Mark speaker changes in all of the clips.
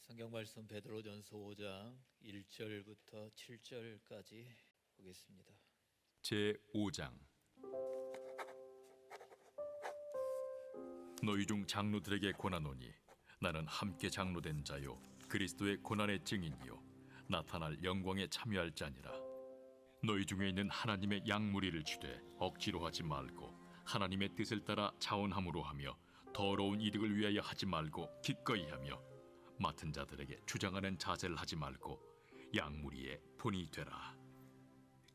Speaker 1: 성경 말씀 베드로전서 5장 1절부터 7절까지 보겠습니다.
Speaker 2: 제5장. 너희 중 장로들에게 권하노니 나는 함께 장로된 자요 그리스도의 고난의 증인이요 나타날 영광에 참여할 자니라. 너희 중에 있는 하나님의 양무리를 주되 억지로 하지 말고 하나님의 뜻을 따라 자원함으로 하며 더러운 이득을 위하여 하지 말고 기꺼이 하며 맡은 자들에게 주장하는 자세를 하지 말고 양무리의 본이 되라.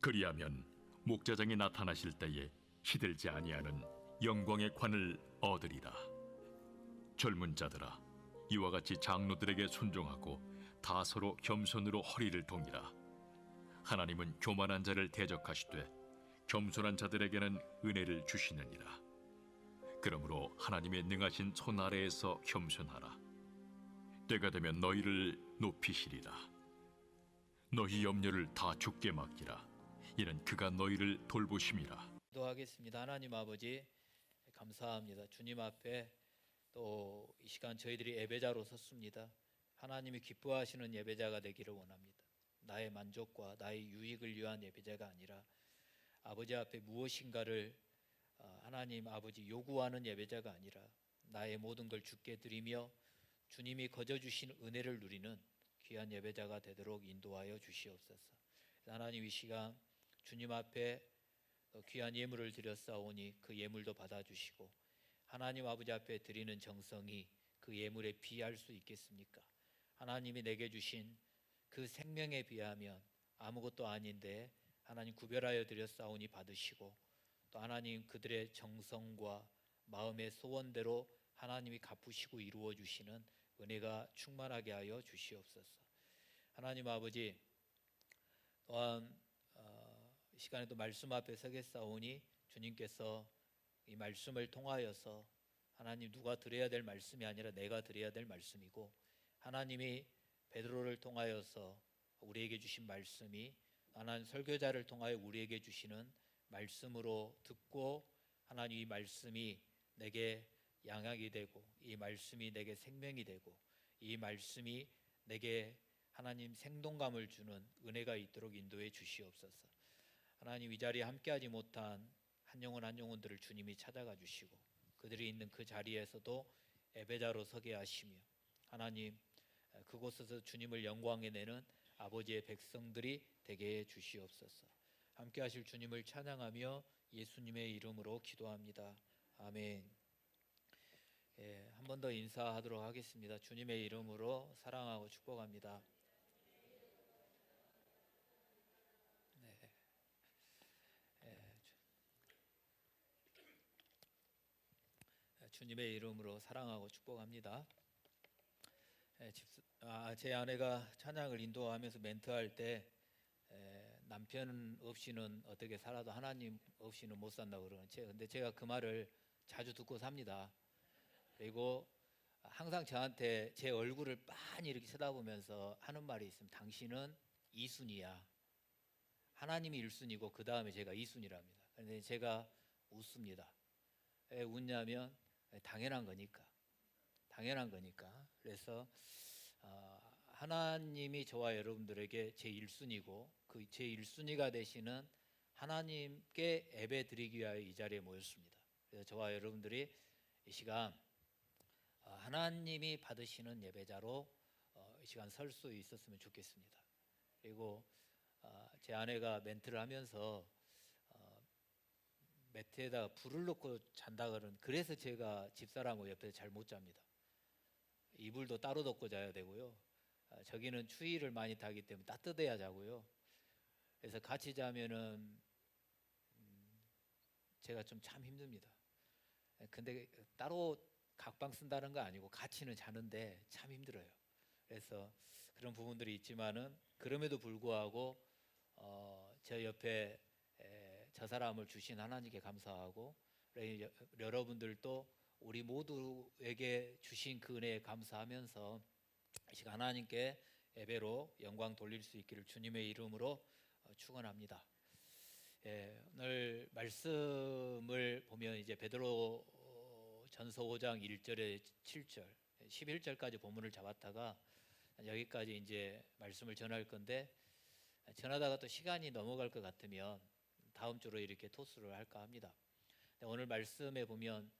Speaker 2: 그리하면 목자장이 나타나실 때에 시들지 아니하는 영광의 관을 얻으리라. 젊은 자들아, 이와 같이 장로들에게 순종하고 다 서로 겸손으로 허리를 동이라. 하나님은 교만한 자를 대적하시되 겸손한 자들에게는 은혜를 주시느니라. 그러므로 하나님의 능하신 손 아래에서 겸손하라. 때가 되면 너희를 높이시리라. 너희 염려를 다 주께 맡기라. 이는 그가 너희를 돌보심이라.
Speaker 1: 기도하겠습니다. 하나님 아버지, 감사합니다. 주님 앞에 또 이 시간 저희들이 예배자로 섰습니다. 하나님이 기뻐하시는 예배자가 되기를 원합니다. 나의 만족과 나의 유익을 위한 예배자가 아니라 아버지 앞에 무엇인가를 하나님 아버지 요구하는 예배자가 아니라 나의 모든 걸 주께 드리며 주님이 거저주신 은혜를 누리는 귀한 예배자가 되도록 인도하여 주시옵소서. 하나님, 이 시간 주님 앞에 귀한 예물을 드렸사오니 그 예물도 받아주시고 하나님 아버지 앞에 드리는 정성이 그 예물에 비할 수 있겠습니까? 하나님이 내게 주신 그 생명에 비하면 아무것도 아닌데 하나님 구별하여 드렸사오니 받으시고 또 하나님 그들의 정성과 마음의 소원대로 하나님이 갚으시고 이루어 주시는 은혜가 충만하게 하여 주시옵소서. 하나님 아버지, 또한 이 시간에 또 말씀 앞에 서겠사오니 주님께서 이 말씀을 통하여서 하나님 누가 드려야 될 말씀이 아니라 내가 드려야 될 말씀이고 하나님이 베드로를 통하여서 우리에게 주신 말씀이 하나님 설교자를 통하여 우리에게 주시는 말씀으로 듣고 하나님 이 말씀이 내게 양약이 되고 이 말씀이 내게 생명이 되고 이 말씀이 내게 하나님 생동감을 주는 은혜가 있도록 인도해 주시옵소서. 하나님, 이 자리에 함께하지 못한 한 영혼 한 영혼들을 주님이 찾아가 주시고 그들이 있는 그 자리에서도 예배자로 서게 하시며 하나님 그곳에서 주님을 영광에 내는 아버지의 백성들이 되게 해 주시옵소서. 함께하실 주님을 찬양하며 예수님의 이름으로 기도합니다. 아멘. 한 번 더 인사하도록 하겠습니다. 주님의 이름으로 사랑하고 축복합니다. 주님의 이름으로 사랑하고 축복합니다. 제 아내가 찬양을 인도하면서 멘트할 때 남편 없이는 어떻게 살아도 하나님 없이는 못 산다고 그러는데 근데 제가 그 말을 자주 듣고 삽니다. 그리고 항상 저한테 제 얼굴을 빤히 이렇게 쳐다보면서 하는 말이 있습니다. 당신은 2순위야. 하나님이 1순위고 그 다음에 제가 2순위랍니다. 그런데 제가 웃습니다. 왜 웃냐면 당연한 거니까. 그래서 하나님이 저와 여러분들에게 제 1순위고 그 제 1순위가 되시는 하나님께 예배 드리기 위하여 이 자리에 모였습니다. 그래서 저와 여러분들이 이 시간 하나님이 받으시는 예배자로 이 시간 설 수 있었으면 좋겠습니다. 그리고 제 아내가 멘트를 하면서 매트에다가 불을 넣고 잔다 그러는, 그래서 제가 집사람하고 옆에서 잘 못 잡니다. 이불도 따로 덮고 자야 되고요. 저기는 추위를 많이 타기 때문에 따뜻해야 자고요. 그래서 같이 자면은 제가 좀 참 힘듭니다. 근데 따로 각방 쓴다는 거 아니고 같이는 자는데 참 힘들어요. 그래서 그런 부분들이 있지만은 그럼에도 불구하고 저 옆에 저 사람을 주신 하나님께 감사하고 여러분들도 우리 모두에게 주신 그 은혜에 감사하면서 이 시간 하나님께 예배로 영광 돌릴 수 있기를 주님의 이름으로 축원합니다. 오늘 말씀을 보면 이제 베드로 전서 5장 1절에 7절 11절까지 본문을 잡았다가 여기까지 이제 말씀을 전할 건데 전하다가 또 시간이 넘어갈 것 같으면 다음 주로 이렇게 토스를 할까 합니다. 오늘 말씀에 보면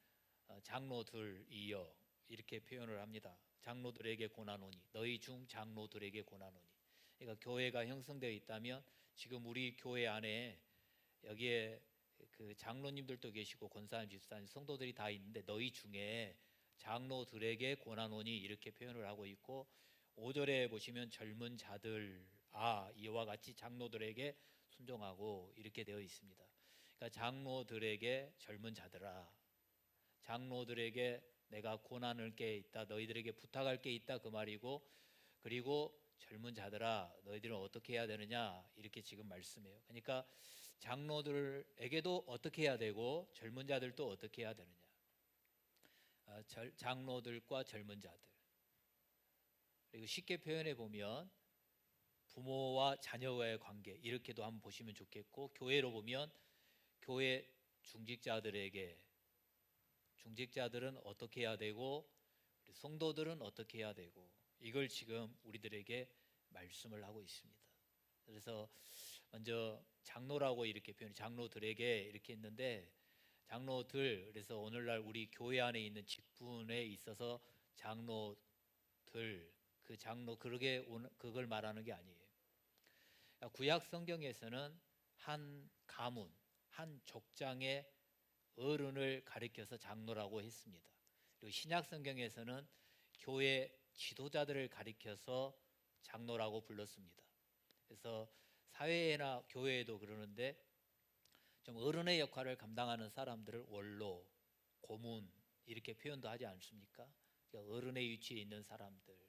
Speaker 1: 장로들이여 이렇게 표현을 합니다. 장로들에게 고난오니 너희 중 장로들에게 고난오니. 그러니까 교회가 형성되어 있다면 지금 우리 교회 안에 여기에 그 장로님들도 계시고 권사님, 집사님, 성도들이 다 있는데 너희 중에 장로들에게 고난오니 이렇게 표현을 하고 있고 5절에 보시면 젊은 자들 이와 같이 장로들에게 순종하고 이렇게 되어 있습니다. 그러니까 장로들에게 젊은 자들아, 장로들에게 내가 고난을 게 있다, 너희들에게 부탁할 게 있다 그 말이고, 그리고 젊은 자들아 너희들은 어떻게 해야 되느냐 이렇게 지금 말씀해요. 그러니까 장로들에게도 어떻게 해야 되고 젊은 자들도 어떻게 해야 되느냐. 장로들과 젊은 자들. 그리고 쉽게 표현해 보면 부모와 자녀와의 관계 이렇게도 한번 보시면 좋겠고, 교회로 보면 교회 중직자들은 어떻게 해야 되고 우리 성도들은 어떻게 해야 되고, 이걸 지금 우리들에게 말씀을 하고 있습니다. 그래서 먼저 장로라고 이렇게 표현, 장로들에게 이렇게 했는데 장로들, 그래서 오늘날 우리 교회 안에 있는 직분에 있어서 장로들, 그 장로 그걸 말하는 게 아니에요. 구약 성경에서는 한 가문, 한 족장의 어른을 가리켜서 장로라고 했습니다. 그리고 신약 성경에서는 교회 지도자들을 가리켜서 장로라고 불렀습니다. 그래서 사회나 교회에도 그러는데 좀 어른의 역할을 감당하는 사람들을 원로, 고문 이렇게 표현도 하지 않습니까? 그러니까 어른의 위치에 있는 사람들.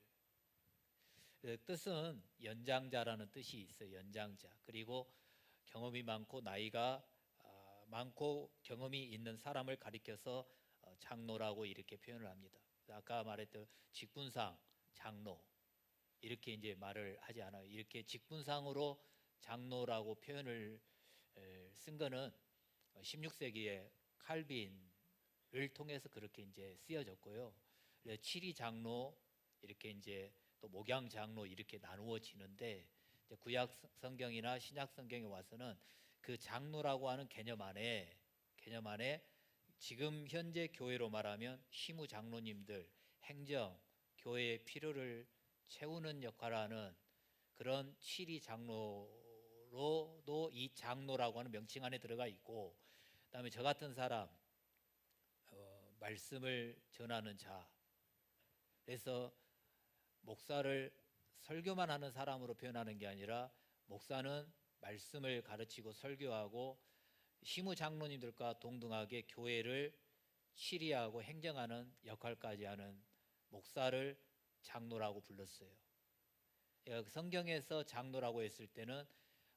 Speaker 1: 뜻은 연장자라는 뜻이 있어요. 연장자. 그리고 경험이 많고 나이가 많고 경험이 있는 사람을 가리켜서 장로라고 이렇게 표현을 합니다. 아까 말했던 직분상 장로 이렇게 이제 말을 하지 않아요. 이렇게 직분상으로 장로라고 표현을 쓴 거는 16세기에 칼빈을 통해서 그렇게 이제 쓰여졌고요. 칠이 장로 이렇게 이제 또 목양 장로 이렇게 나누어지는데, 이제 구약 성경이나 신약 성경에 와서는 그 장로라고 하는 개념 안에 지금 현재 교회로 말하면 시무 장로님들, 행정, 교회의 필요를 채우는 역할을 하는 그런 칠이 장로로도 이 장로라고 하는 명칭 안에 들어가 있고, 그다음에 저 같은 사람 말씀을 전하는 자, 그래서 목사를 설교만 하는 사람으로 표현하는 게 아니라 목사는 말씀을 가르치고 설교하고 시무 장로님들과 동등하게 교회를 치리하고 행정하는 역할까지 하는 목사를 장로라고 불렀어요. 성경에서 장로라고 했을 때는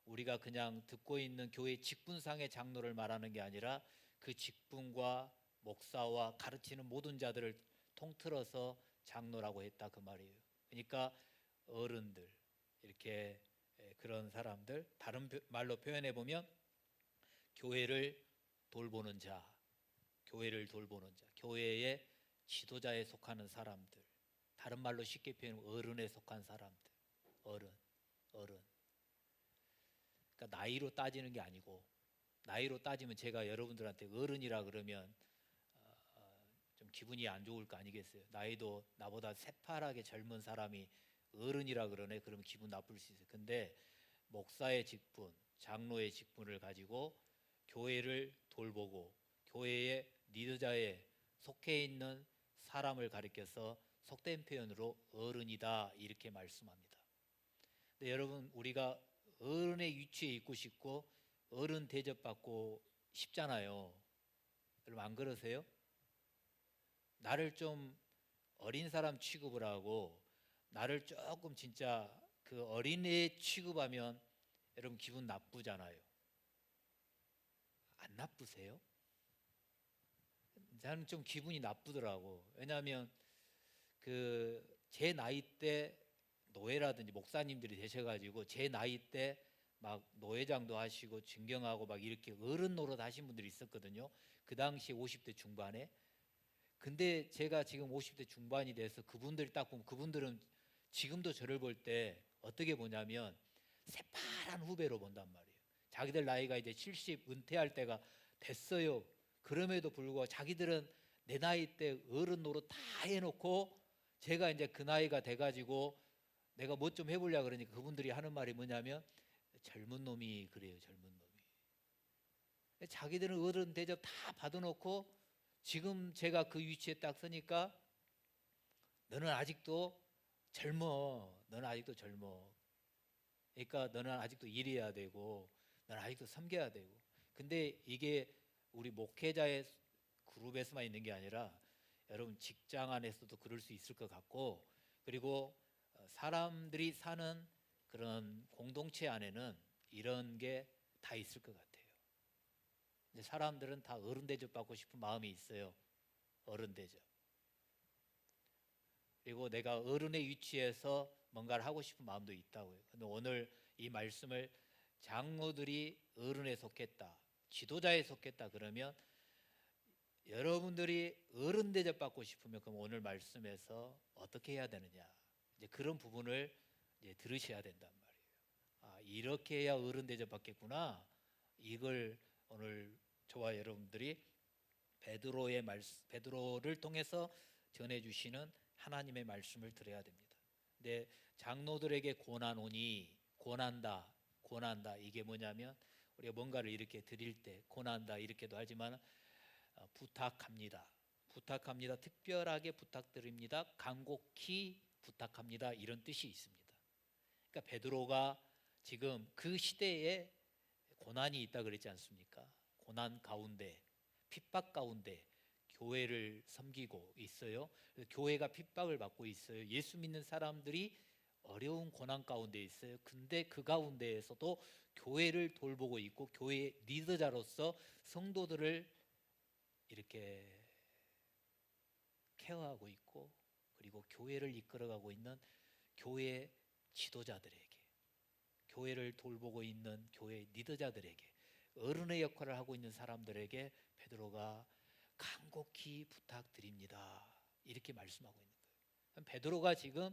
Speaker 1: 우리가 그냥 듣고 있는 교회 직분상의 장로를 말하는 게 아니라 그 직분과 목사와 가르치는 모든 자들을 통틀어서 장로라고 했다 그 말이에요. 그러니까 어른들 이렇게 그런 사람들, 다른 말로 표현해 보면 교회를 돌보는 자, 교회의 지도자에 속하는 사람들, 다른 말로 쉽게 표현하면 어른에 속한 사람들, 어른. 그러니까 나이로 따지는 게 아니고, 나이로 따지면 제가 여러분들한테 어른이라 그러면 좀 기분이 안 좋을 거 아니겠어요? 나이도 나보다 새파랗게 젊은 사람이 어른이라 그러네. 그러면 기분 나쁠 수 있어요. 근데 목사의 직분, 장로의 직분을 가지고 교회를 돌보고 교회의 리더자에 속해 있는 사람을 가리켜서 속된 표현으로 어른이다 이렇게 말씀합니다. 근데 여러분, 우리가 어른의 위치에 있고 싶고 어른 대접받고 싶잖아요. 여러분 안 그러세요? 나를 좀 어린 사람 취급을 하고 나를 조금 진짜 그 어린애 취급하면 여러분 기분 나쁘잖아요. 안 나쁘세요? 저는 좀 기분이 나쁘더라고. 왜냐하면 그 제 나이 때 노예라든지 목사님들이 되셔가지고 제 나이 때 막 노회장도 하시고 증경하고 막 이렇게 어른 노릇 하신 분들이 있었거든요. 그 당시 50대 중반에. 근데 제가 지금 50대 중반이 돼서 그분들 딱 보면 그분들은 지금도 저를 볼 때 어떻게 보냐면 새파란 후배로 본단 말이에요. 자기들 나이가 이제 70 은퇴할 때가 됐어요. 그럼에도 불구하고 자기들은 내 나이 때 어른 노릇 다 해놓고 제가 이제 그 나이가 돼가지고 내가 뭐 좀 해보려 그러니까 그분들이 하는 말이 뭐냐면 젊은 놈이 그래요. 젊은 놈이. 자기들은 어른 대접 다 받아놓고 지금 제가 그 위치에 딱 서니까 너는 아직도 젊어. 너는 아직도 젊어. 그러니까 너는 아직도 일해야 되고 너는 아직도 섬겨야 되고. 근데 이게 우리 목회자의 그룹에서만 있는 게 아니라 여러분 직장 안에서도 그럴 수 있을 것 같고, 그리고 사람들이 사는 그런 공동체 안에는 이런 게 다 있을 것 같아요. 근데 사람들은 다 어른 대접 받고 싶은 마음이 있어요. 어른 대접. 그리고 내가 어른의 위치에서 뭔가를 하고 싶은 마음도 있다고요. 근데 오늘 이 말씀을 장로들이 어른에 속했다, 지도자에 속했다 그러면 여러분들이 어른 대접 받고 싶으면 그럼 오늘 말씀에서 어떻게 해야 되느냐, 이제 그런 부분을 이제 들으셔야 된단 말이에요. 아, 이렇게 해야 어른 대접 받겠구나. 이걸 오늘 저와 여러분들이 베드로를 통해서 전해주시는 하나님의 말씀을 들어야 됩니다. 근데 장로들에게 고난오니, 고난다 이게 뭐냐면 우리가 뭔가를 이렇게 드릴 때 고난다 이렇게도 하지만 부탁합니다. 특별하게 부탁드립니다. 간곡히 부탁합니다. 이런 뜻이 있습니다. 그러니까 베드로가 지금 그 시대에 고난이 있다 그랬지 않습니까? 고난 가운데, 핍박 가운데 교회를 섬기고 있어요. 교회가 핍박을 받고 있어요. 예수 믿는 사람들이 어려운 고난 가운데 있어요. 근데 그 가운데에서도 교회를 돌보고 있고 교회 리더자로서 성도들을 이렇게 케어하고 있고, 그리고 교회를 이끌어가고 있는 교회 지도자들에게, 교회를 돌보고 있는 교회 리더자들에게, 어른의 역할을 하고 있는 사람들에게 베드로가 간곡히 부탁드립니다. 이렇게 말씀하고 있는 거예요. 베드로가 지금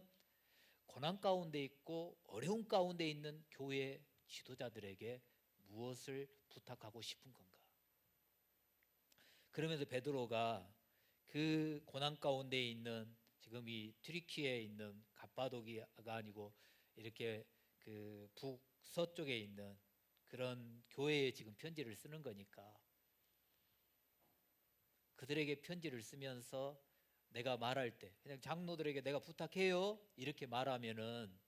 Speaker 1: 고난 가운데 있고 어려운 가운데 있는 교회 지도자들에게 무엇을 부탁하고 싶은 건가? 그러면서 베드로가 그 고난 가운데 있는 지금 이 튀르키예에 있는 갑바도기아가 아니고 이렇게 그 북서쪽에 있는 그런 교회에 지금 편지를 쓰는 거니까 그들에게 편지를 쓰면서 내가 말할 때 그냥 장로들에게 내가 부탁해요 이렇게 말하면은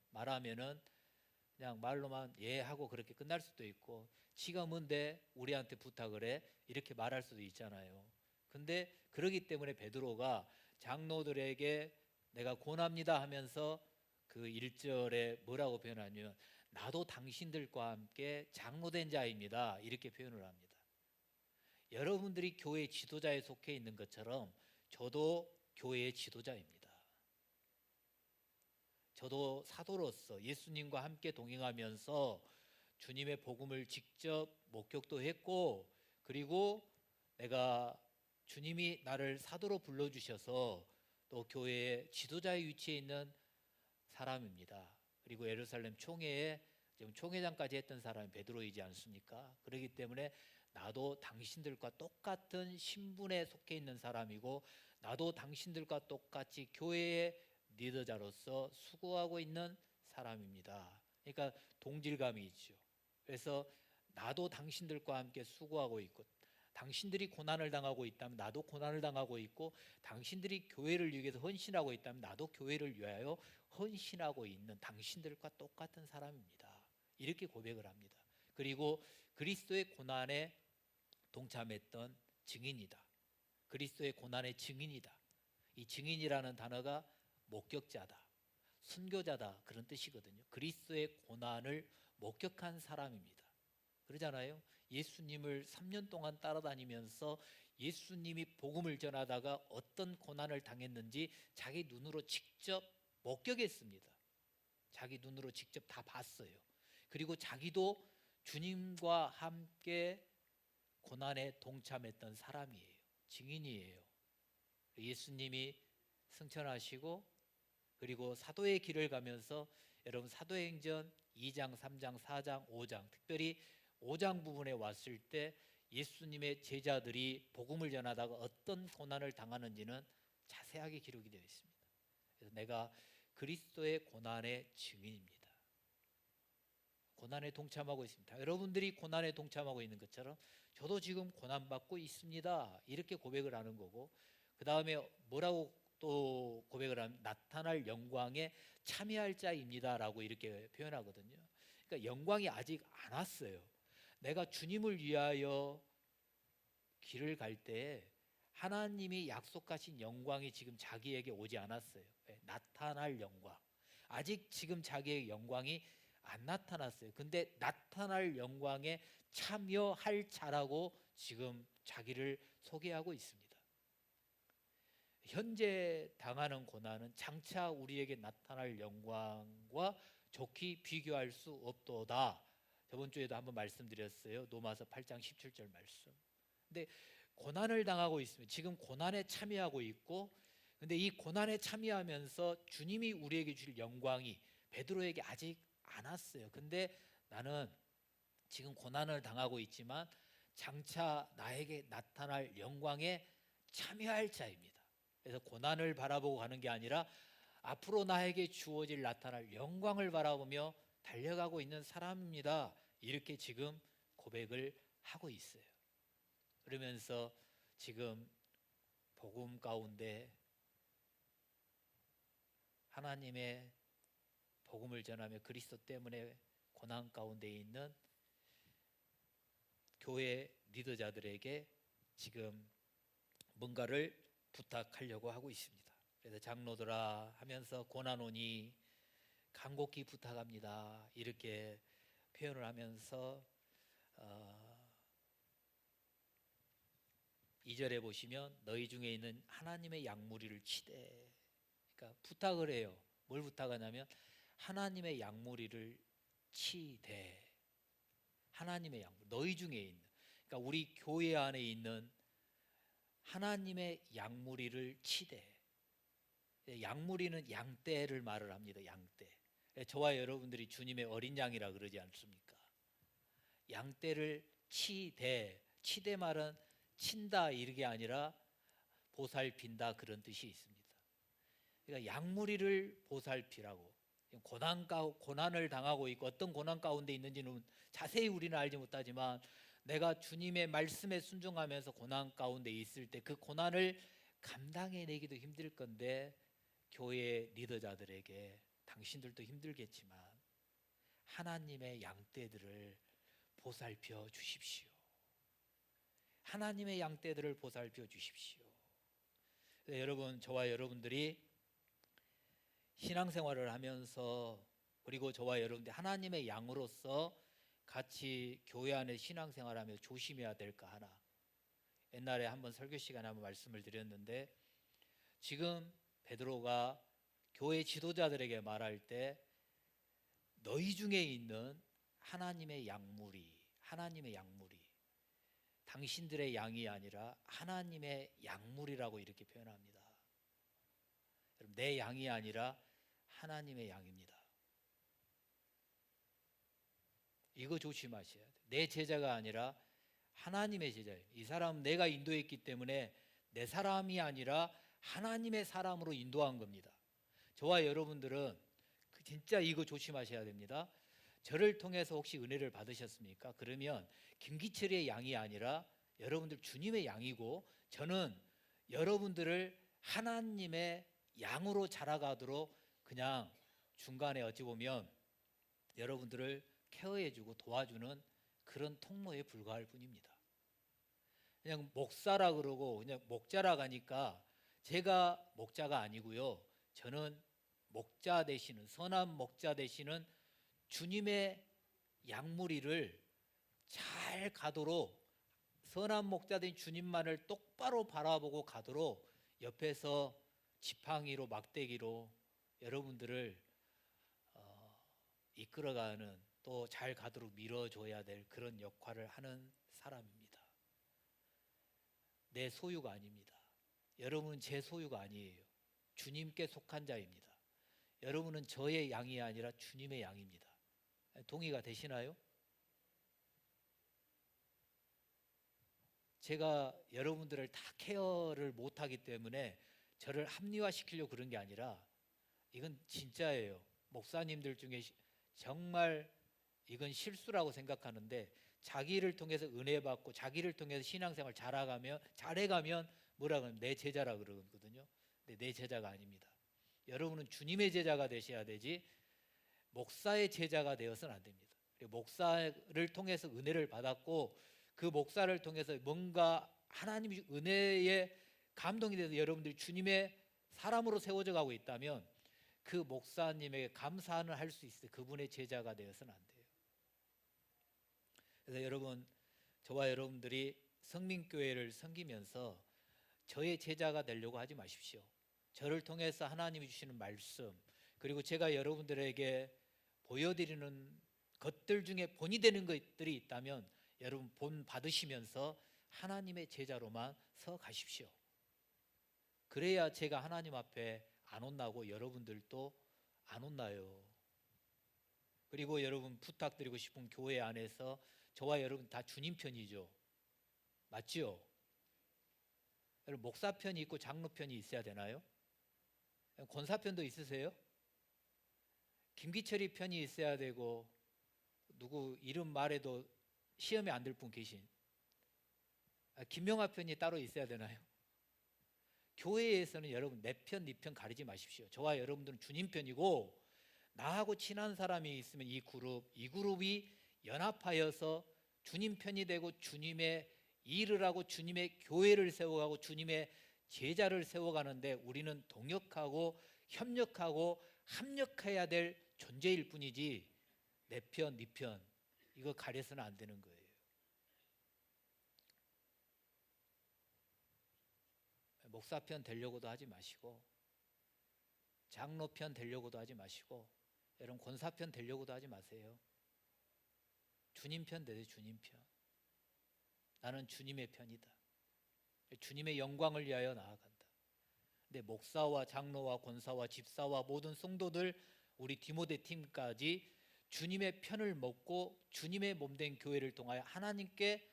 Speaker 1: 그냥 말로만 예 하고 그렇게 끝날 수도 있고, 지가 뭔데 우리한테 부탁을 해 이렇게 말할 수도 있잖아요. 근데 그러기 때문에 베드로가 장로들에게 내가 권합니다 하면서 그 1절에 뭐라고 표현하냐면 나도 당신들과 함께 장로된 자입니다 이렇게 표현을 합니다. 여러분들이 교회 지도자에 속해 있는 것처럼 저도 교회의 지도자입니다. 저도 사도로서 예수님과 함께 동행하면서 주님의 복음을 직접 목격도 했고, 그리고 내가 주님이 나를 사도로 불러주셔서 또 교회의 지도자의 위치에 있는 사람입니다. 그리고 예루살렘 총회에 지금 총회장까지 했던 사람이 베드로이지 않습니까? 그렇기 때문에 나도 당신들과 똑같은 신분에 속해 있는 사람이고 나도 당신들과 똑같이 교회의 리더자로서 수고하고 있는 사람입니다. 그러니까 동질감이 있죠. 그래서 나도 당신들과 함께 수고하고 있고 당신들이 고난을 당하고 있다면 나도 고난을 당하고 있고 당신들이 교회를 위해서 헌신하고 있다면 나도 교회를 위하여 헌신하고 있는 당신들과 똑같은 사람입니다. 이렇게 고백을 합니다. 그리고 그리스도의 고난에 동참했던 증인이다. 그리스도의 고난의 증인이다. 이 증인이라는 단어가 목격자다, 순교자다 그런 뜻이거든요. 그리스도의 고난을 목격한 사람입니다. 그러잖아요. 예수님을 3년 동안 따라다니면서 예수님이 복음을 전하다가 어떤 고난을 당했는지 자기 눈으로 직접 목격했습니다. 자기 눈으로 직접 다 봤어요. 그리고 자기도 주님과 함께 고난에 동참했던 사람이에요. 증인이에요. 예수님이 승천하시고 그리고 사도의 길을 가면서 여러분 사도행전 2장, 3장, 4장, 5장, 특별히 5장 부분에 왔을 때 예수님의 제자들이 복음을 전하다가 어떤 고난을 당하는지는 자세하게 기록이 되어 있습니다. 그래서 내가 그리스도의 고난의 증인입니다. 고난에 동참하고 있습니다. 여러분들이 고난에 동참하고 있는 것처럼 저도 지금 고난받고 있습니다. 이렇게 고백을 하는 거고, 그 다음에 뭐라고 또 고백을 하면 나타날 영광에 참여할 자입니다라고 이렇게 표현하거든요. 그러니까 영광이 아직 안 왔어요. 내가 주님을 위하여 길을 갈 때 하나님이 약속하신 영광이 지금 자기에게 오지 않았어요. 나타날 영광. 아직 지금 자기의 영광이 안 나타났어요. 근데 나타날 영광에 참여할 자라고 지금 자기를 소개하고 있습니다. 현재 당하는 고난은 장차 우리에게 나타날 영광과 좋게 비교할 수 없도다. 저번 주에도 한번 말씀드렸어요. 로마서 8장 17절 말씀. 근데 고난을 당하고 있으면 지금 고난에 참여하고 있고, 근데 이 고난에 참여하면서 주님이 우리에게 줄 영광이 베드로에게 아직 안 왔어요. 근데 나는 지금 고난을 당하고 있지만 장차 나에게 나타날 영광에 참여할 자입니다. 그래서 고난을 바라보고 가는 게 아니라 앞으로 나에게 주어질 나타날 영광을 바라보며 달려가고 있는 사람입니다. 이렇게 지금 고백을 하고 있어요. 그러면서 지금 복음 가운데 하나님의 복음을 전하며 그리스도 때문에 고난 가운데 있는 교회 리더자들에게 지금 뭔가를 부탁하려고 하고 있습니다. 그래서 장로들아 하면서 고난오니 간곡히 부탁합니다. 이렇게 표현을 하면서 2절에 보시면 너희 중에 있는 하나님의 양무리를 치되, 그러니까 부탁을 해요. 뭘 부탁하냐면 하나님의 양무리를 치되, 하나님의 양무리, 너희 중에 있는, 그러니까 우리 교회 안에 있는 하나님의 양무리를 치되, 양무리는 양떼를 말을 합니다. 양떼. 저와 여러분들이 주님의 어린 양이라 그러지 않습니까? 양떼를 치되, 치되 말은 친다 이게 아니라 보살핀다 그런 뜻이 있습니다. 그러니까 양무리를 보살피라고. 고난을 당하고 있고 어떤 고난 가운데 있는지는 자세히 우리는 알지 못하지만 내가 주님의 말씀에 순종하면서 고난 가운데 있을 때 그 고난을 감당해내기도 힘들 건데, 교회 리더자들에게 당신들도 힘들겠지만 하나님의 양떼들을 보살펴 주십시오. 하나님의 양떼들을 보살펴 주십시오. 여러분, 저와 여러분들이 신앙생활을 하면서, 그리고 저와 여러분들이 하나님의 양으로서 같이 교회 안에 신앙생활하며 조심해야 될 거 하나. 옛날에 한번 설교 시간에 한번 말씀을 드렸는데, 지금 베드로가 교회 지도자들에게 말할 때 너희 중에 있는 하나님의 양무리, 하나님의 양무리, 당신들의 양이 아니라 하나님의 양무리라고 이렇게 표현합니다. 내 양이 아니라 하나님의 양입니다. 이거 조심하셔야 돼요. 내 제자가 아니라 하나님의 제자예요. 이 사람은 내가 인도했기 때문에 내 사람이 아니라 하나님의 사람으로 인도한 겁니다. 저와 여러분들은 진짜 이거 조심하셔야 됩니다. 저를 통해서 혹시 은혜를 받으셨습니까? 그러면 김기철의 양이 아니라 여러분들 주님의 양이고, 저는 여러분들을 하나님의 양으로 자라가도록 그냥 중간에 어찌 보면 여러분들을 케어해주고 도와주는 그런 통로에 불과할 뿐입니다. 그냥 목사라 그러고 그냥 목자라 가니까 제가 목자가 아니고요. 저는 목자 되시는, 선한 목자 되시는 주님의 양무리를 잘 가도록, 선한 목자 된 주님만을 똑바로 바라보고 가도록 옆에서 지팡이로 막대기로 여러분들을 이끌어가는, 또 잘 가도록 밀어줘야 될 그런 역할을 하는 사람입니다. 내 소유가 아닙니다. 여러분은 제 소유가 아니에요. 주님께 속한 자입니다. 여러분은 저의 양이 아니라 주님의 양입니다. 동의가 되시나요? 제가 여러분들을 다 케어를 못하기 때문에 저를 합리화시키려고 그런 게 아니라 이건 진짜예요. 목사님들 중에 정말 이건 실수라고 생각하는데, 자기를 통해서 은혜 받고 자기를 통해서 신앙생활 잘해가면 뭐라 그러면 내 제자라 그러거든요. 근데 내 제자가 아닙니다. 여러분은 주님의 제자가 되셔야 되지 목사의 제자가 되어서는 안 됩니다. 목사를 통해서 은혜를 받았고 그 목사를 통해서 뭔가 하나님의 은혜에 감동이 돼서 여러분들이 주님의 사람으로 세워져 가고 있다면 그 목사님에게 감사는 할 수 있어요. 그분의 제자가 되어서는 안 돼요. 그래서 여러분, 저와 여러분들이 성민교회를 섬기면서 저의 제자가 되려고 하지 마십시오. 저를 통해서 하나님이 주시는 말씀, 그리고 제가 여러분들에게 보여드리는 것들 중에 본이 되는 것들이 있다면 여러분 본 받으시면서 하나님의 제자로만 서 가십시오. 그래야 제가 하나님 앞에 안 혼나고 여러분들도 안 혼나요. 그리고 여러분 부탁드리고 싶은 교회 안에서 저와 여러분 다 주님 편이죠. 맞지요? 여러분 목사 편이 있고 장로 편이 있어야 되나요? 권사 편도 있으세요? 김기철이 편이 있어야 되고 누구 이름 말해도 시험에 안 들 분 계신 김명하 편이 따로 있어야 되나요? 교회에서는 여러분 내 편, 네 편 가리지 마십시오. 저와 여러분들은 주님 편이고 나하고 친한 사람이 있으면 이 그룹이 연합하여서 주님 편이 되고 주님의 일을 하고 주님의 교회를 세워가고 주님의 제자를 세워가는데 우리는 동역하고 협력하고 합력해야 될 존재일 뿐이지 내 편, 네 편 이거 가려서는 안 되는 거예요. 목사 편 되려고도 하지 마시고 장로 편 되려고도 하지 마시고 여러분 권사 편 되려고도 하지 마세요. 주님 편 되세요. 주님 편. 나는 주님의 편이다. 주님의 영광을 위하여 나아간다. 근데 목사와 장로와 권사와 집사와 모든 성도들 우리 디모데 팀까지 주님의 편을 먹고 주님의 몸된 교회를 통하여 하나님께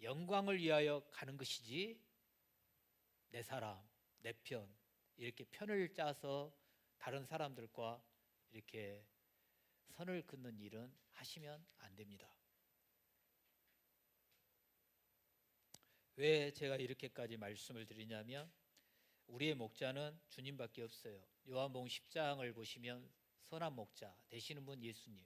Speaker 1: 영광을 위하여 가는 것이지 내 사람, 내 편 이렇게 편을 짜서 다른 사람들과 이렇게 선을 긋는 일은 하시면 안 됩니다. 왜 제가 이렇게까지 말씀을 드리냐면 우리의 목자는 주님밖에 없어요. 요한복음 10장을 보시면 선한 목자 되시는 분 예수님.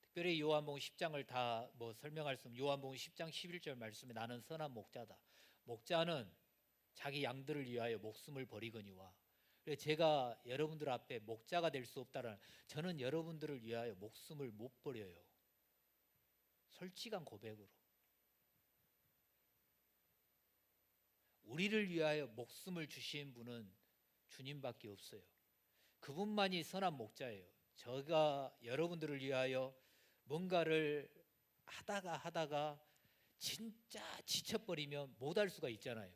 Speaker 1: 특별히 요한복음 10장을 다 설명할 수 없는 요한복음 10장 11절 말씀에 나는 선한 목자다. 목자는 자기 양들을 위하여 목숨을 버리거니와. 제가 여러분들 앞에 목자가 될 수 없다라는, 저는 여러분들을 위하여 목숨을 못 버려요. 솔직한 고백으로. 우리를 위하여 목숨을 주신 분은 주님밖에 없어요. 그분만이 선한 목자예요. 제가 여러분들을 위하여 뭔가를 하다가 진짜 지쳐버리면 못할 수가 있잖아요.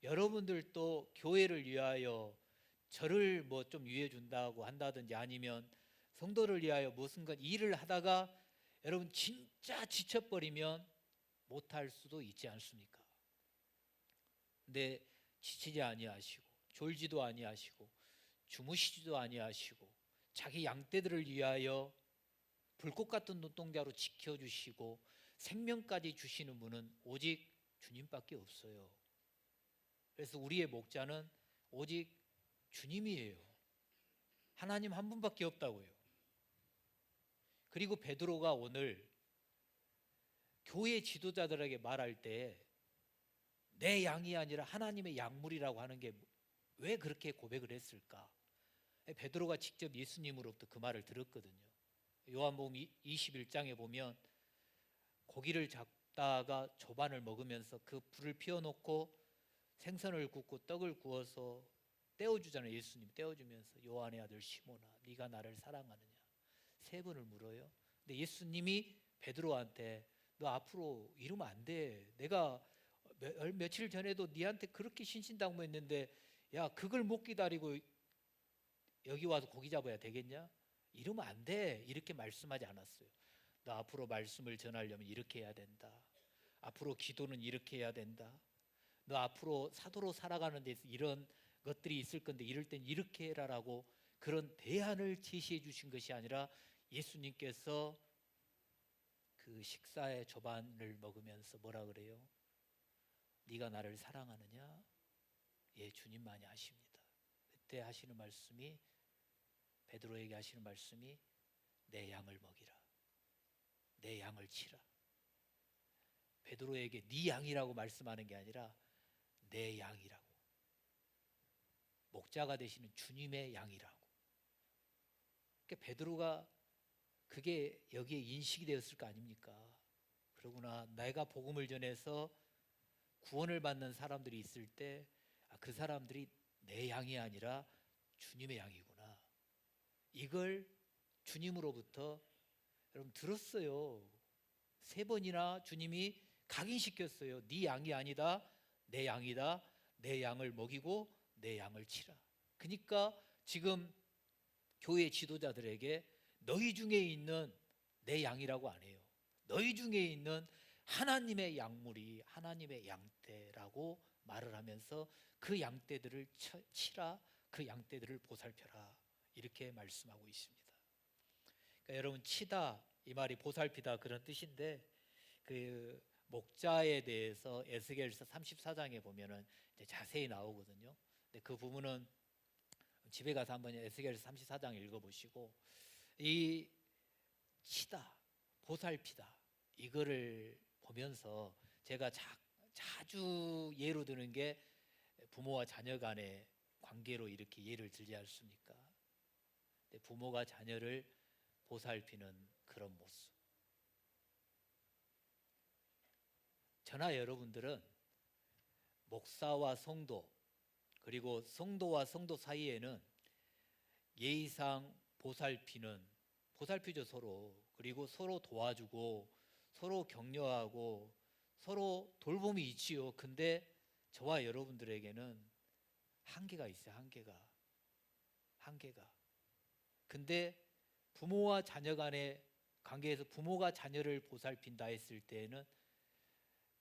Speaker 1: 여러분들도 교회를 위하여 저를 좀 위해 준다고 한다든지 아니면 성도를 위하여 무슨 일을 하다가 여러분 진짜 지쳐버리면 못할 수도 있지 않습니까? 근데 지치지 아니하시고 졸지도 아니하시고 주무시지도 아니하시고 자기 양떼들을 위하여 불꽃 같은 눈동자로 지켜주시고 생명까지 주시는 분은 오직 주님밖에 없어요. 그래서 우리의 목자는 오직 주님이에요. 하나님 한 분밖에 없다고요. 그리고 베드로가 오늘 교회 지도자들에게 말할 때 내 양이 아니라 하나님의 양물이라고 하는 게 왜 그렇게 고백을 했을까? 베드로가 직접 예수님으로부터 그 말을 들었거든요. 요한복음 21장에 보면 고기를 잡다가 조반을 먹으면서 그 불을 피워놓고 생선을 굽고 떡을 구워서 떼어주잖아요. 예수님 떼어주면서 요한의 아들 시몬아 네가 나를 사랑하느냐 3번을 물어요. 근데 예수님이 베드로한테 너 앞으로 이러면 안 돼. 내가 며칠 전에도 네한테 그렇게 신신당부했는데 야 그걸 못 기다리고 여기 와서 고기 잡아야 되겠냐? 이러면 안 돼. 이렇게 말씀하지 않았어요. 너 앞으로 말씀을 전하려면 이렇게 해야 된다. 앞으로 기도는 이렇게 해야 된다. 너 앞으로 사도로 살아가는 데서 이런 것들이 있을 건데 이럴 땐 이렇게 해라라고 그런 대안을 제시해 주신 것이 아니라 예수님께서 그 식사의 조반을 먹으면서 뭐라 그래요? 네가 나를 사랑하느냐? 예, 주님만이 아십니다. 그때 하시는 말씀이, 베드로에게 하시는 말씀이 내 양을 먹이라. 내 양을 치라. 베드로에게 네 양이라고 말씀하는 게 아니라 내 양이라고. 목자가 되시는 주님의 양이라고. 그러니까 베드로가 그게 여기에 인식이 되었을 거 아닙니까? 그러구나. 내가 복음을 전해서 구원을 받는 사람들이 있을 때 그 사람들이 내 양이 아니라 주님의 양이구나. 이걸 주님으로부터 여러분 들었어요. 3번이나 주님이 각인시켰어요. 네 양이 아니다. 내 양이다. 내 양을 먹이고 내 양을 치라. 그러니까 지금 교회 지도자들에게 너희 중에 있는 내 양이라고 안 해요. 너희 중에 있는 하나님의 양물이 하나님의 양떼라고 말을 하면서 그 양떼들을 치라. 그 양떼들을 보살펴라. 이렇게 말씀하고 있습니다. 그러니까 여러분, 치다 이 말이 보살피다 그런 뜻인데, 그 목자에 대해서 에스겔서 34장에 보면은 이제 자세히 나오거든요. 근데 그 부분은 집에 가서 한번 에스겔서 34장 읽어보시고, 이 치다, 보살피다 이거를 보면서 제가 자주 예로 드는 게 부모와 자녀 간의 관계로 이렇게 예를 들지 않습니까? 부모가 자녀를 보살피는 그런 모습. 저나 여러분들은 목사와 성도, 그리고 성도와 성도 사이에는 예의상 보살피죠 서로. 그리고 서로 도와주고 서로 격려하고 서로 돌봄이 있지요. 근데 저와 여러분들에게는 한계가 있어요. 한계가. 근데 부모와 자녀 간의 관계에서 부모가 자녀를 보살핀다 했을 때에는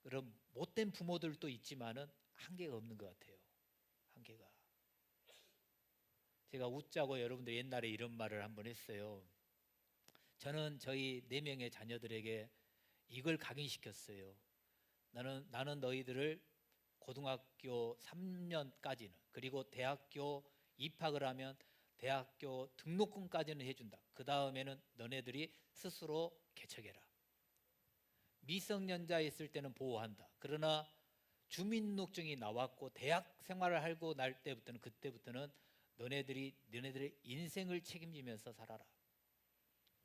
Speaker 1: 그런 못된 부모들도 있지만은 한계가 없는 것 같아요. 한계가. 제가 웃자고 여러분들 옛날에 이런 말을 한번 했어요. 저는 저희 4명의 자녀들에게 이걸 각인시켰어요. 나는 너희들을 고등학교 3년까지는, 그리고 대학교 입학을 하면 대학교 등록금까지는 해준다. 그 다음에는 너네들이 스스로 개척해라. 미성년자 있을 때는 보호한다. 그러나 주민등록증이 나왔고 대학 생활을 하고 날 때부터는, 그때부터는 너네들의 인생을 책임지면서 살아라.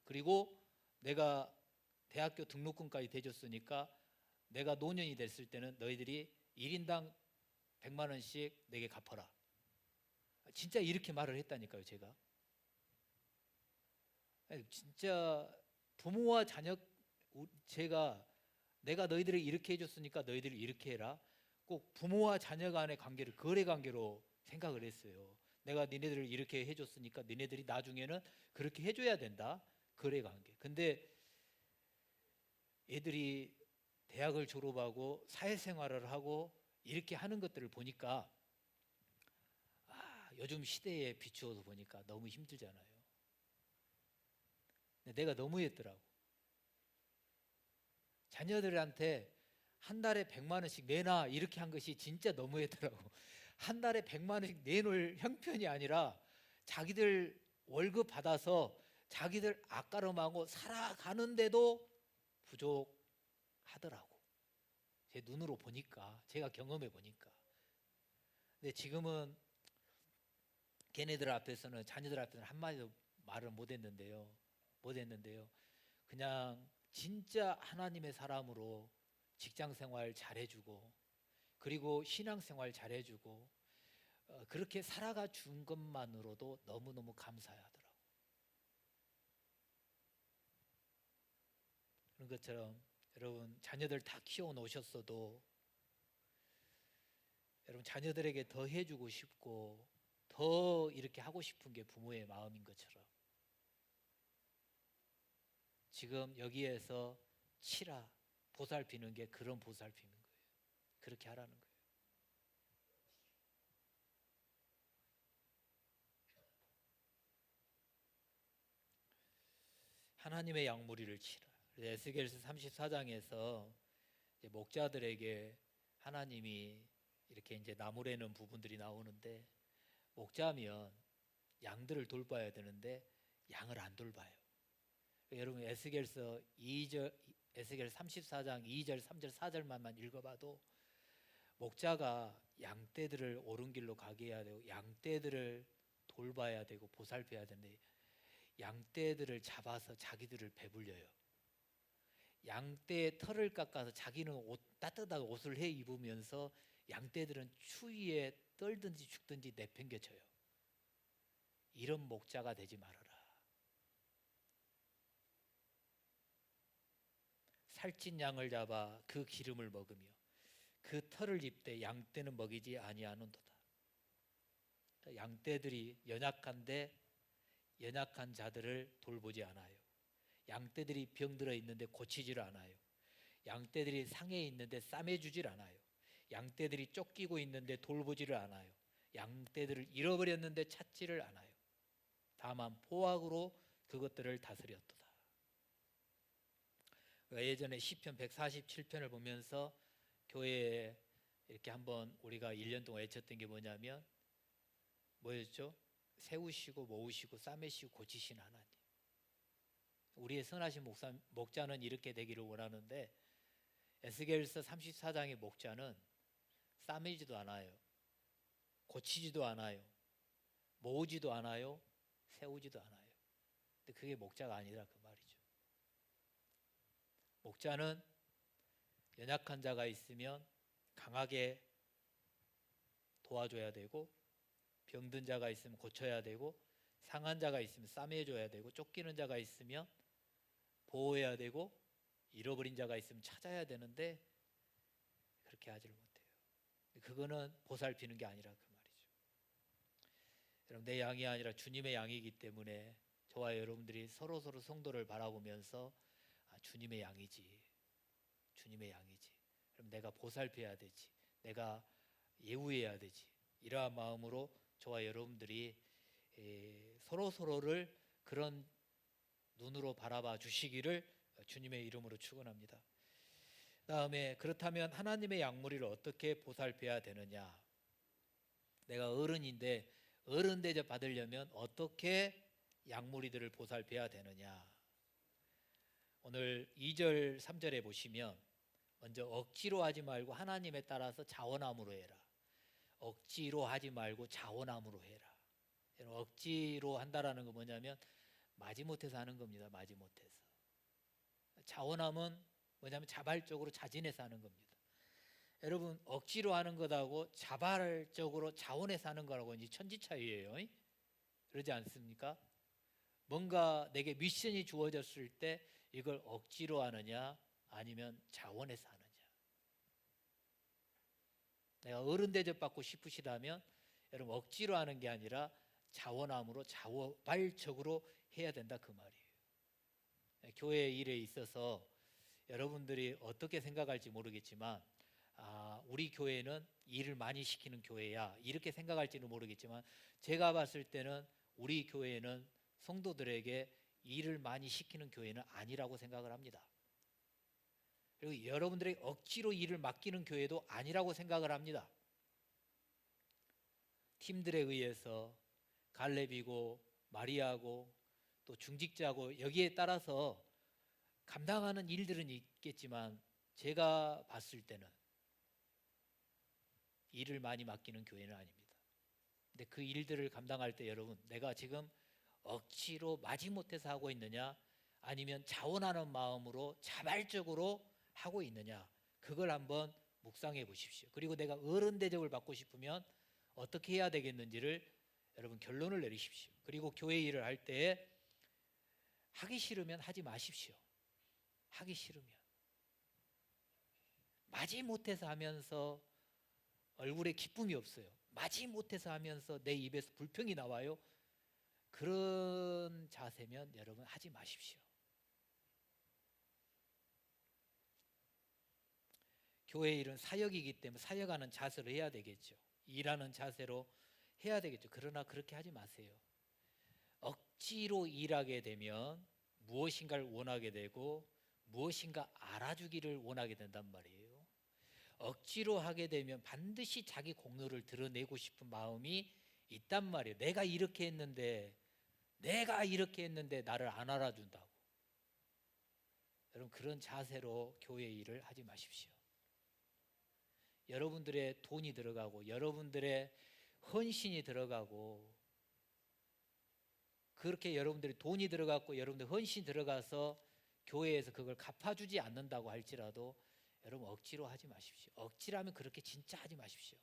Speaker 1: 그리고 내가 대학교 등록금까지 대줬으니까 내가 노년이 됐을 때는 너희들이 1인당 100만 원씩 내게 갚아라. 진짜 이렇게 말을 했다니까요. 진짜 부모와 자녀, 내가 너희들이 이렇게 해줬으니까 너희들이 이렇게 해라. 꼭 부모와 자녀 간의 관계를 거래 관계로 생각을 했어요. 내가 니네들을 이렇게 해줬으니까 니네들이 나중에는 그렇게 해줘야 된다. 거래 관계. 근데 애들이 대학을 졸업하고 사회생활을 하고 이렇게 하는 것들을 보니까 요즘 시대에 비추어서 보니까 너무 힘들잖아요. 근데 내가 너무했더라고. 자녀들한테 한 달에 100만 원씩 내놔 이렇게 한 것이 진짜 너무했더라고. 한 달에 100만 원씩 내놓을 형편이 아니라 자기들 월급 받아서 자기들 앞가름하고 살아가는데도 부족하더라고. 제 눈으로 보니까, 제가 경험해 보니까. 근데 지금은 걔네들 앞에서는, 자녀들 앞에서는 한마디도 말을 못 했는데요. 그냥 진짜 하나님의 사람으로 직장생활 잘해주고, 그리고 신앙생활 잘해주고, 그렇게 살아가 준 것만으로도 너무너무 감사하더라고요. 그런 것처럼 여러분, 자녀들 다 키워 놓으셨어도 여러분 자녀들에게 더 해주고 싶고 더 더 이렇게 하고 싶은 게 부모의 마음인 것처럼 지금 여기에서 치라 보살피는 게 그런 보살피는 거예요. 그렇게 하라는 거예요. 하나님의 양무리를 치라. 에스겔서 34장에서 목자들에게 하나님이 이렇게 이제 나무래는 부분들이 나오는데, 목자면 양들을 돌봐야 되는데 양을 안 돌봐요. 여러분 에스겔서 2절, 에스겔 34장 2절, 3절, 4절만 읽어봐도 목자가 양떼들을 옳은 길로 가게 해야 되고 양떼들을 돌봐야 되고 보살펴야 되는데 양떼들을 잡아서 자기들을 배불려요. 양떼의 털을 깎아서 자기는 따뜻한 옷을 해 입으면서 양떼들은 추위에 떨든지 죽든지 내팽개쳐요. 이런 목자가 되지 말아라. 살찐 양을 잡아 그 기름을 먹으며 그 털을 입되 양떼는 먹이지 아니하는도다. 양떼들이 연약한데 연약한 자들을 돌보지 않아요. 양떼들이 병들어 있는데 고치지를 않아요. 양떼들이 상해 있는데 싸매주질 않아요. 양떼들이 쫓기고 있는데 돌보지를 않아요. 양떼들을 잃어버렸는데 찾지를 않아요. 다만 포악으로 그것들을 다스렸도다. 예전에 시편 147편을 보면서 교회에 이렇게 한번 우리가 1년 동안 외쳤던 게 뭐냐면 뭐였죠? 세우시고 모으시고 싸매시고 고치신 하나님. 우리의 선하신 목자는 이렇게 되기를 원하는데 에스겔서 34장의 목자는 싸매지도 않아요. 고치지도 않아요. 모으지도 않아요. 세우지도 않아요. 근데 그게 목자가 아니라 그 말이죠. 목자는 연약한 자가 있으면 강하게 도와줘야 되고, 병든 자가 있으면 고쳐야 되고, 상한 자가 있으면 싸매줘야 되고, 쫓기는 자가 있으면 보호해야 되고, 잃어버린 자가 있으면 찾아야 되는데 그렇게 하지를 못해요. 그거는 보살피는 게 아니라 그 말이죠. 여러분, 내 양이 아니라 주님의 양이기 때문에 저와 여러분들이 서로 성도를 바라보면서 주님의 양이지, 주님의 양이지, 그럼 내가 보살펴야 되지, 내가 예우해야 되지, 이러한 마음으로 저와 여러분들이 서로를 그런 눈으로 바라봐 주시기를 주님의 이름으로 축원합니다. 다음에 그렇다면 하나님의 양무리를 어떻게 보살펴야 되느냐? 내가 어른인데 어른 대접 받으려면 어떻게 양무리들을 보살펴야 되느냐? 오늘 2절 3절에 보시면 먼저 억지로 하지 말고 하나님에 따라서 자원함으로 해라. 억지로 하지 말고 자원함으로 해라. 억지로 한다라는 건 뭐냐면 마지못해서 하는 겁니다. 마지못해서. 자원함은 뭐냐면 자발적으로 자진해서 하는 겁니다. 여러분, 억지로 하는 것하고 자발적으로 자원해서 하는 거라고 이제 천지 차이예요. 그러지 않습니까? 뭔가 내게 미션이 주어졌을 때 이걸 억지로 하느냐 아니면 자원해서 하느냐. 내가 어른 대접 받고 싶으시다면 여러분 억지로 하는 게 아니라 자원함으로 자발적으로 해야 된다 그 말이에요. 교회 일에 있어서 여러분들이 어떻게 생각할지 모르겠지만 우리 교회는 일을 많이 시키는 교회야 이렇게 생각할지는 모르겠지만 제가 봤을 때는 우리 교회는 성도들에게 일을 많이 시키는 교회는 아니라고 생각을 합니다. 그리고 여러분들에게 억지로 일을 맡기는 교회도 아니라고 생각을 합니다. 팀들에 의해서 갈렙이고 마리아고 또 중직자고 여기에 따라서 감당하는 일들은 있겠지만 제가 봤을 때는 일을 많이 맡기는 교회는 아닙니다. 근데 그 일들을 감당할 때 여러분 내가 지금 억지로 마지못해서 하고 있느냐 아니면 자원하는 마음으로 자발적으로 하고 있느냐 그걸 한번 묵상해 보십시오. 그리고 내가 어른 대접을 받고 싶으면 어떻게 해야 되겠는지를 여러분 결론을 내리십시오. 그리고 교회 일을 할 때 하기 싫으면 하지 마십시오. 하기 싫으면 마지못해서 하면서 얼굴에 기쁨이 없어요. 마지못해서 하면서 내 입에서 불평이 나와요. 그런 자세면 여러분 하지 마십시오. 교회 일은 사역이기 때문에 사역하는 자세로 해야 되겠죠. 일하는 자세로 해야 되겠죠. 그러나 그렇게 하지 마세요. 억지로 일하게 되면 무엇인가를 원하게 되고 무엇인가 알아주기를 원하게 된단 말이에요. 억지로 하게 되면 반드시 자기 공로를 드러내고 싶은 마음이 있단 말이에요. 내가 이렇게 했는데 나를 안 알아준다고. 여러분 그런 자세로 교회 일을 하지 마십시오. 여러분들의 돈이 들어가고 여러분들의 헌신이 들어가고 그렇게 여러분들이 돈이 들어갔고 여러분들 헌신이 들어가서 교회에서 그걸 갚아주지 않는다고 할지라도 여러분 억지로 하지 마십시오. 억지라면 그렇게 진짜 하지 마십시오.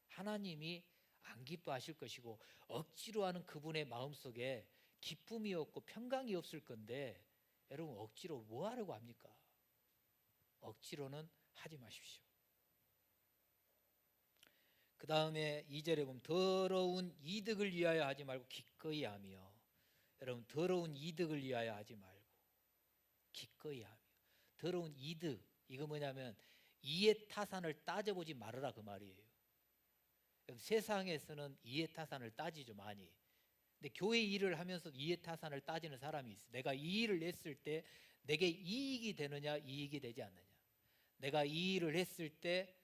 Speaker 1: 하나님이 안 기뻐하실 것이고 억지로 하는 그분의 마음속에 기쁨이 없고 평강이 없을 건데 여러분 억지로 뭐 하려고 합니까? 억지로는 하지 마십시오. 그 다음에 2절에 보면 더러운 이득을 위하여 하지 말고 기꺼이 하며, 여러분 더러운 이득을 위하여 하지 말고 기꺼이 하며. 더러운 이득, 이거 뭐냐면 이해타산을 따져보지 말아라 그 말이에요. 세상에서는 이해타산을 따지죠 많이. 근데 교회 일을 하면서 이해타산을 따지는 사람이 있어. 내가 이 일을 했을 때 내게 이익이 되느냐 이익이 되지 않느냐. 내가 이 일을 했을 때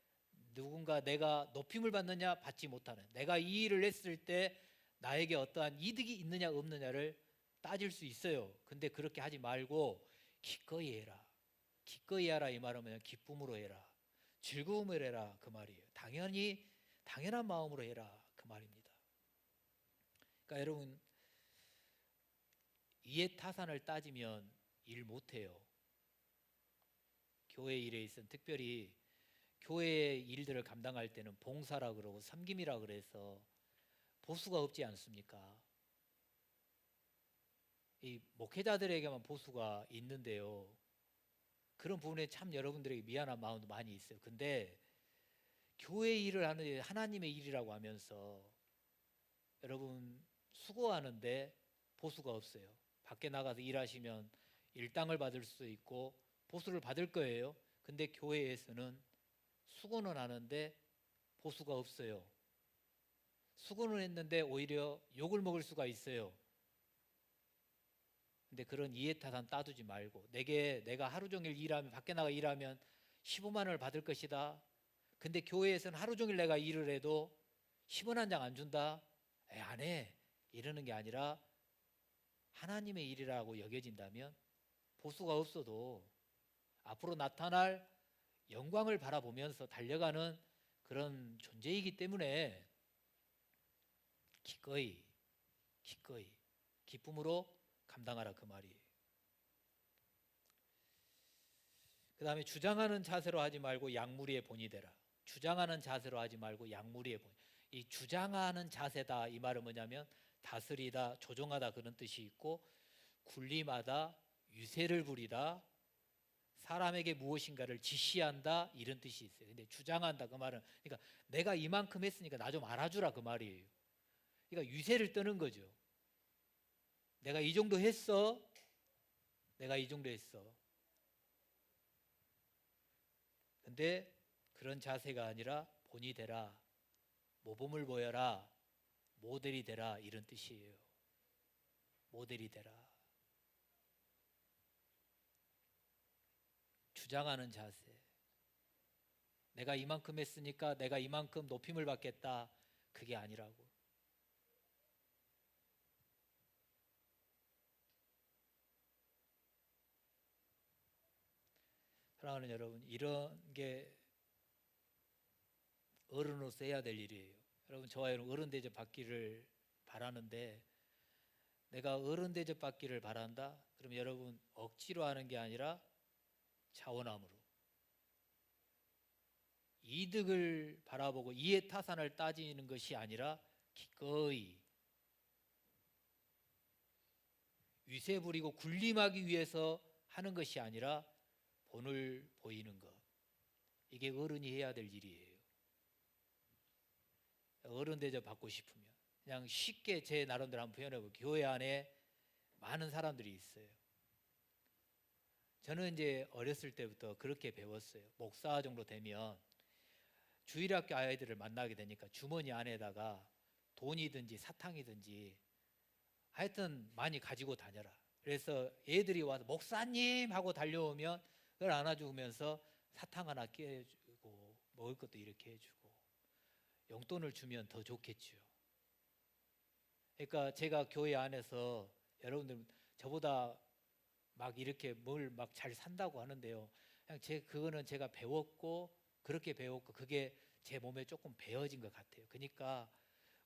Speaker 1: 누군가 내가 높임을 받느냐 받지 못하는, 내가 이 일을 했을 때 나에게 어떠한 이득이 있느냐 없느냐를 따질 수 있어요. 근데 그렇게 하지 말고 기꺼이 해라. 기꺼이 하라 이 말은 뭐냐, 기쁨으로 해라, 즐거움을 해라 그 말이에요. 당연한 마음으로 해라 그 말입니다. 그러니까 여러분 이해타산을 따지면 일 못해요. 교회 일에 있어서 특별히 교회의 일들을 감당할 때는 봉사라 그러고 섬김이라 그래서 보수가 없지 않습니까? 이 목회자들에게만 보수가 있는데요. 그런 부분에 참 여러분들에게 미안한 마음도 많이 있어요. 근데 교회 일을 하는 하나님의 일이라고 하면서 여러분 수고하는데 보수가 없어요. 밖에 나가서 일하시면 일당을 받을 수 있고 보수를 받을 거예요. 근데 교회에서는 수고는 하는데 보수가 없어요. 수고는 했는데 오히려 욕을 먹을 수가 있어요. 근데 그런 이해타산 따두지 말고, 내가 하루 종일 일하면, 밖에 나가 일하면 15만 원을 받을 것이다. 근데 교회에서는 하루 종일 내가 일을 해도 10원 한 장 안 준다. 안 해. 이러는 게 아니라 하나님의 일이라고 여겨진다면 보수가 없어도 앞으로 나타날 영광을 바라보면서 달려가는 그런 존재이기 때문에 기꺼이 기쁨으로 감당하라 그 말이에요. 그 다음에 주장하는 자세로 하지 말고 양무리의 본이 되라. 주장하는 자세로 하지 말고 양무리의 본. 이 주장하는 자세다 이 말은 뭐냐면 다스리다, 조종하다 그런 뜻이 있고, 군림하다, 유세를 부리다, 사람에게 무엇인가를 지시한다 이런 뜻이 있어요. 근데 주장한다 그 말은 그러니까 내가 이만큼 했으니까 나 좀 알아주라 그 말이에요. 그러니까 유세를 떠는 거죠. 내가 이 정도 했어. 근데 그런 자세가 아니라 본이 되라, 모범을 보여라, 모델이 되라 이런 뜻이에요. 모델이 되라. 주장하는 자세. 내가 이만큼 했으니까 내가 이만큼 높임을 받겠다. 그게 아니라고. 사랑하는 여러분, 이런 게 어른으로서 해야 될 일이에요. 여러분, 저와 여러분 어른 대접 받기를 바라는데, 내가 어른 대접 받기를 바란다? 그럼 여러분 억지로 하는 게 아니라 자원함으로, 이득을 바라보고 이해타산을 따지는 것이 아니라 기꺼이 위세 부리고 군림하기 위해서 하는 것이 아니라 본을 보이는 것. 이게 어른이 해야 될 일이에요. 어른 대접 받고 싶으면 그냥 쉽게 제 나름대로 한번 표현해 볼게요. 교회 안에 많은 사람들이 있어요. 저는 이제 어렸을 때부터 그렇게 배웠어요. 목사 정도 되면 주일학교 아이들을 만나게 되니까 주머니 안에다가 돈이든지 사탕이든지 하여튼 많이 가지고 다녀라. 그래서 애들이 와서 목사님 하고 달려오면 그걸 안아주면서 사탕 하나 끼워주고 먹을 것도 이렇게 해주고 용돈을 주면 더 좋겠죠. 그러니까 제가 교회 안에서 여러분들 저보다 막 이렇게 뭘 막 잘 산다고 하는데요. 그냥 그거는 제가 배웠고 그렇게 배웠고 그게 제 몸에 조금 배어진 것 같아요. 그러니까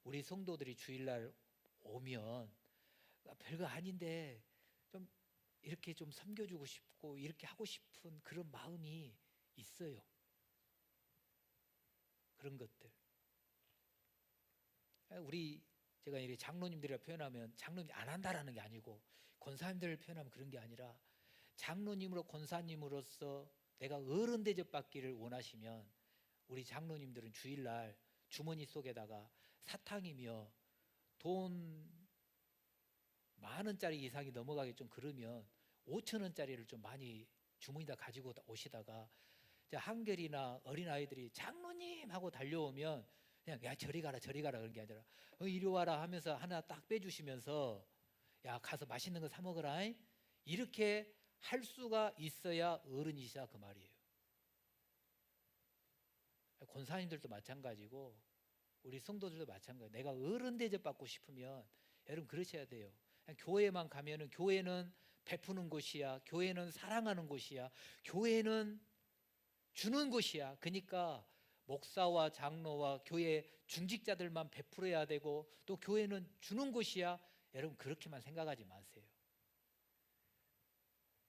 Speaker 1: 우리 성도들이 주일날 오면 별거 아닌데 좀 이렇게 좀 섬겨주고 싶고 이렇게 하고 싶은 그런 마음이 있어요. 그런 것들. 우리 제가 이렇게 장로님들이라 표현하면 장로님 안 한다라는 게 아니고 권사님들을 표현하면 그런 게 아니라 장로님으로 권사님으로서 내가 어른 대접 받기를 원하시면 우리 장로님들은 주일날 주머니 속에다가 사탕이며 돈 10,000원짜리 이상이 넘어가기 좀 그러면 5,000원짜리를 좀 많이 주머니다 가지고 오시다가 한결이나 어린아이들이 장로님 하고 달려오면 그냥 야 저리 가라 그런 게 아니라 이리 와라 하면서 하나 딱 빼주시면서 야 가서 맛있는 거 사 먹어라 이렇게 할 수가 있어야 어른이시다 그 말이에요. 권사님들도 마찬가지고 우리 성도들도 마찬가지예요. 내가 어른 대접 받고 싶으면 여러분 그러셔야 돼요. 그냥 교회만 가면은 교회는 베푸는 곳이야. 교회는 사랑하는 곳이야. 교회는 주는 곳이야. 그러니까 목사와 장로와 교회 중직자들만 베풀어야 되고 또 교회는 주는 곳이야. 여러분 그렇게만 생각하지 마세요.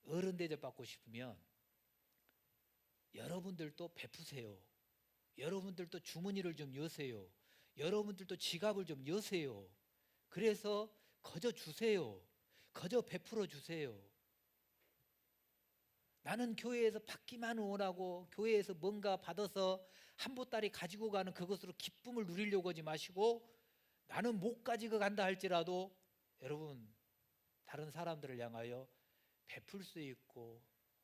Speaker 1: 어른 대접 받고 싶으면 여러분들도 베푸세요. 여러분들도 주머니를 좀 여세요. 여러분들도 지갑을 좀 여세요. 그래서 거저 주세요. 거저 베풀어 주세요. 나는 교회에서 받기만 원하고 교회에서 뭔가 받아서 한 보따리 가지고 가는 그것으로 기쁨을 누리려고 하지 마시고 나는 못 가지고 간다 할지라도 여러분 다른 사람들을 향하여 베풀 수 있고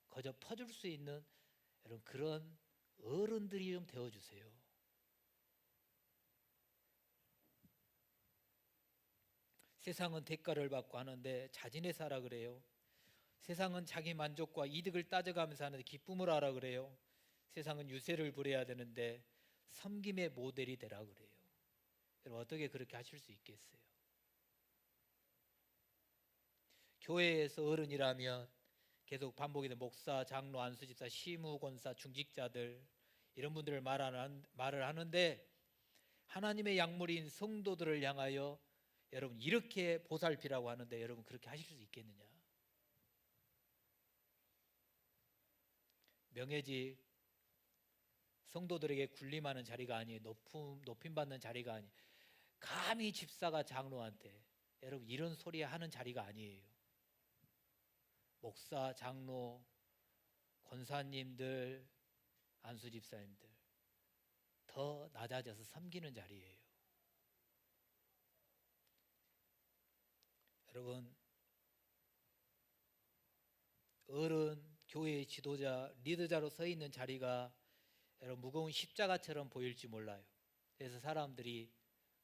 Speaker 1: 거저 퍼줄 수 있는 여러분 그런 어른들이 좀 되어주세요. 세상은 대가를 받고 하는데 자진해 살아 그래요. 세상은 자기 만족과 이득을 따져가면서 하는데 기쁨을 하라 그래요. 세상은 유세를 부려야 되는데 섬김의 모델이 되라 그래요. 여러분 어떻게 그렇게 하실 수 있겠어요? 교회에서 어른이라면 계속 반복이 된 목사, 장로, 안수집사, 시무, 권사, 중직자들 이런 분들을 말을 하는데 하나님의 약물인 성도들을 향하여 여러분 이렇게 보살피라고 하는데 여러분 그렇게 하실 수 있겠느냐? 명예직 성도들에게 군림하는 자리가 아니에요. 높임 받는 자리가 아니에요. 감히 집사가 장로한테 여러분 이런 소리 하는 자리가 아니에요. 목사, 장로, 권사님들, 안수집사님들 더 낮아져서 섬기는 자리예요. 여러분 어른, 교회의 지도자, 리더자로 서 있는 자리가 여러분 무거운 십자가처럼 보일지 몰라요. 그래서 사람들이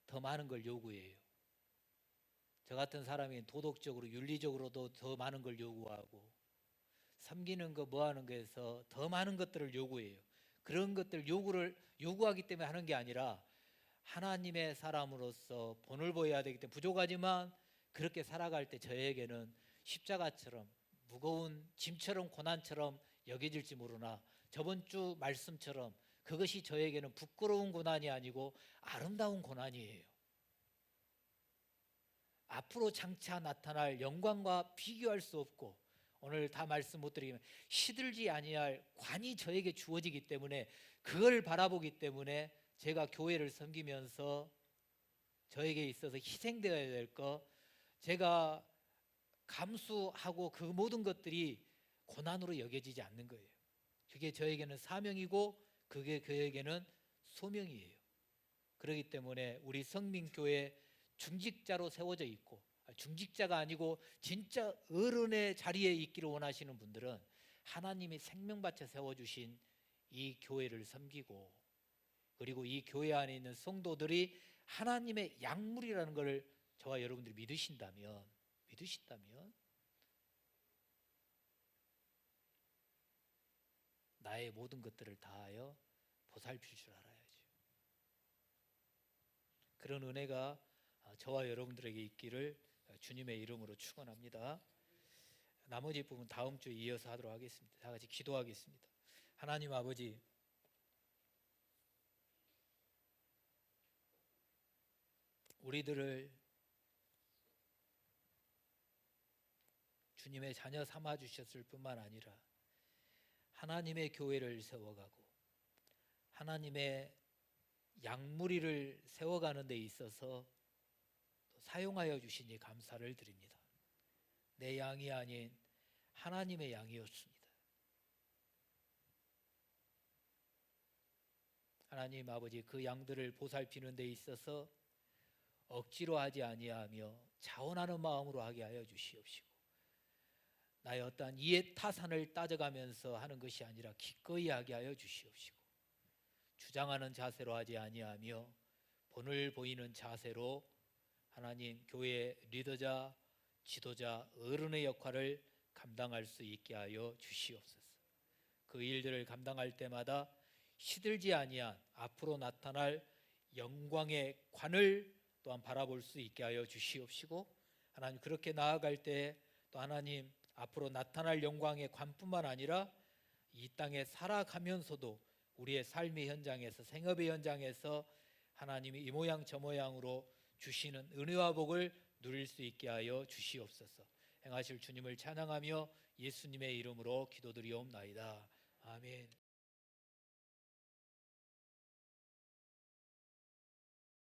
Speaker 1: 더 많은 걸 요구해요. 저 같은 사람이 도덕적으로 윤리적으로도 더 많은 걸 요구하고 섬기는 거 뭐 하는 거에서 더 많은 것들을 요구해요. 그런 것들 요구하기 때문에 하는 게 아니라 하나님의 사람으로서 본을 보여야 되기 때문에 부족하지만 그렇게 살아갈 때 저에게는 십자가처럼 무거운 짐처럼 고난처럼 여겨질지 모르나 저번 주 말씀처럼 그것이 저에게는 부끄러운 고난이 아니고 아름다운 고난이에요. 앞으로 장차 나타날 영광과 비교할 수 없고 오늘 다 말씀 못 드리지만 시들지 아니할 관이 저에게 주어지기 때문에 그걸 바라보기 때문에 제가 교회를 섬기면서 저에게 있어서 희생되어야 될 것 제가 감수하고 그 모든 것들이 고난으로 여겨지지 않는 거예요. 그게 저에게는 사명이고 그게 그에게는 소명이에요. 그렇기 때문에 우리 성민교회 중직자로 세워져 있고, 중직자가 아니고 진짜 어른의 자리에 있기를 원하시는 분들은 하나님이 생명바쳐 세워주신 이 교회를 섬기고, 그리고 이 교회 안에 있는 성도들이 하나님의 약물이라는 것을 저와 여러분들이 믿으신다면 나의 모든 것들을 다하여 보살필 줄 알아야죠. 그런 은혜가 저와 여러분들에게 있기를 주님의 이름으로 축원합니다. 나머지 부분 다음 주에 이어서 하도록 하겠습니다. 다 같이 기도하겠습니다. 하나님 아버지, 우리들을 주님의 자녀 삼아 주셨을 뿐만 아니라 하나님의 교회를 세워가고 하나님의 양무리를 세워가는 데 있어서 사용하여 주시니 감사를 드립니다. 내 양이 아닌 하나님의 양이었습니다. 하나님 아버지, 그 양들을 보살피는 데 있어서 억지로 하지 아니하며 자원하는 마음으로 하게 하여 주시옵시고, 나의 어떠한 이해 타산을 따져가면서 하는 것이 아니라 기꺼이 하게 하여 주시옵시고, 주장하는 자세로 하지 아니하며 본을 보이는 자세로 하나님 교회의 리더자, 지도자, 어른의 역할을 감당할 수 있게 하여 주시옵소서. 그 일들을 감당할 때마다 시들지 아니한 앞으로 나타날 영광의 관을 또한 바라볼 수 있게 하여 주시옵시고, 하나님 그렇게 나아갈 때 또 하나님 앞으로 나타날 영광의 관뿐만 아니라 이 땅에 살아가면서도 우리의 삶의 현장에서, 생업의 현장에서 하나님이 이 모양 저 모양으로 주시는 은혜와 복을 누릴 수 있게 하여 주시옵소서. 행하실 주님을 찬양하며 예수님의 이름으로 기도드리옵나이다. 아멘.